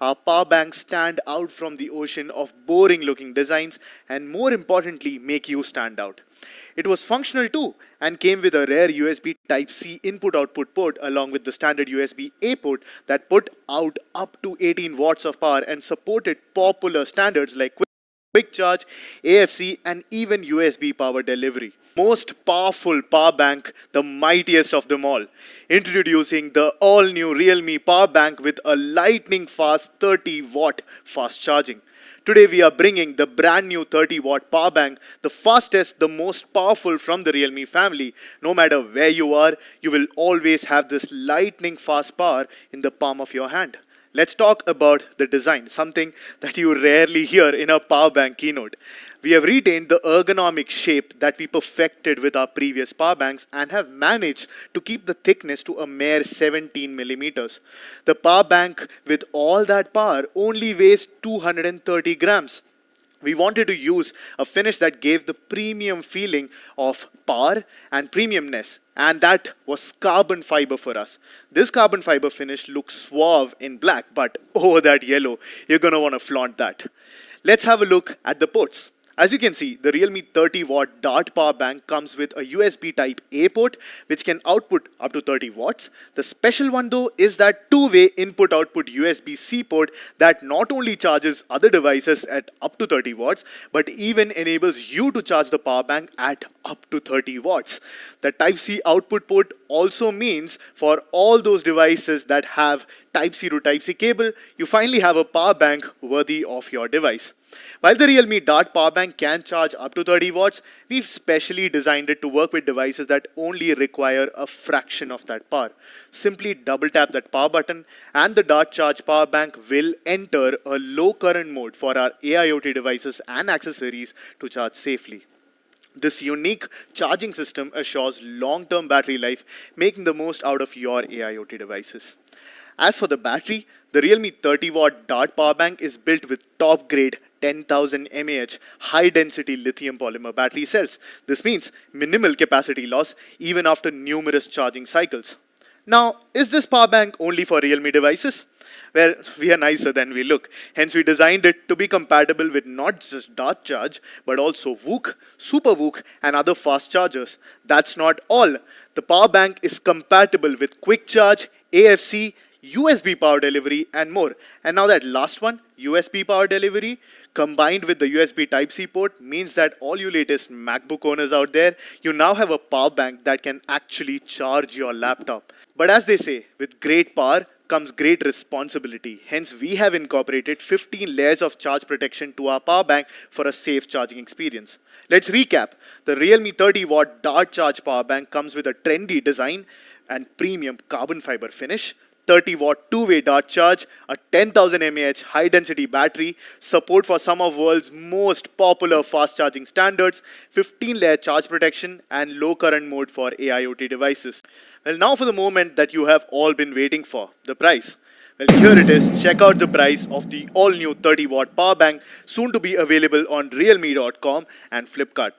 our power banks stand out from the ocean of boring looking designs and more importantly make you stand out. It was functional too and came with a rare USB Type-C input-output port along with the standard USB-A port that put out up to 18 watts of power and supported popular standards like quick charge, AFC and even USB power delivery. Most powerful power bank, the mightiest of them all. Introducing the all-new Realme power bank with a lightning fast 30 watt fast charging. Today we are bringing the brand new 30 watt power bank, the fastest, the most powerful from the Realme family. No matter where you are, you will always have this lightning fast power in the palm of your hand. Let's talk about the design, something that you rarely hear in a power bank keynote. We have retained the ergonomic shape that we perfected with our previous power banks and have managed to keep the thickness to a mere 17 millimeters. The power bank with all that power only weighs 230 grams. We wanted to use a finish that gave the premium feeling of power and premiumness, and that was carbon fiber for us. This carbon fiber finish looks suave in black, but oh, that yellow, you're going to want to flaunt that. Let's have a look at the ports. As you can see, the Realme 30 watt Dart power bank comes with a USB Type-A port which can output up to 30 watts. The special one though is that two-way input-output USB-C port that not only charges other devices at up to 30 watts but even enables you to charge the power bank at up to 30 watts. The Type-C output port also means for all those devices that have Type-C to Type-C cable, you finally have a power bank worthy of your device. While the Realme Dart power bank can charge up to 30 watts, we've specially designed it to work with devices that only require a fraction of that power. Simply double tap that power button and the Dart Charge power bank will enter a low current mode for our AIoT devices and accessories to charge safely. This unique charging system assures long-term battery life, making the most out of your AIoT devices. As for the battery, the Realme 30 watt Dart power bank is built with top-grade 10,000 mAh high-density lithium polymer battery cells. This means minimal capacity loss even after numerous charging cycles. Now, is this power bank only for Realme devices? Well, we are nicer than we look. Hence, we designed it to be compatible with not just Dart Charge, but also VOOC, Super VOOC, and other fast chargers. That's not all. The power bank is compatible with quick charge, AFC, USB power delivery, and more. And now that last one, USB power delivery, combined with the USB Type-C port means that all you latest MacBook owners out there, you now have a power bank that can actually charge your laptop. But as they say, with great power comes great responsibility. Hence, we have incorporated 15 layers of charge protection to our power bank for a safe charging experience. Let's recap. The Realme 30 watt Dart Charge power bank comes with a trendy design and premium carbon fiber finish, 30 watt two-way Dart Charge, a 10,000 mAh high-density battery, support for some of the world's most popular fast charging standards, 15-layer charge protection, and low current mode for AIoT devices. Well, now for the moment that you have all been waiting for, the price. Well, here it is. Check out the price of the all-new 30 watt power bank, soon to be available on realme.com and Flipkart.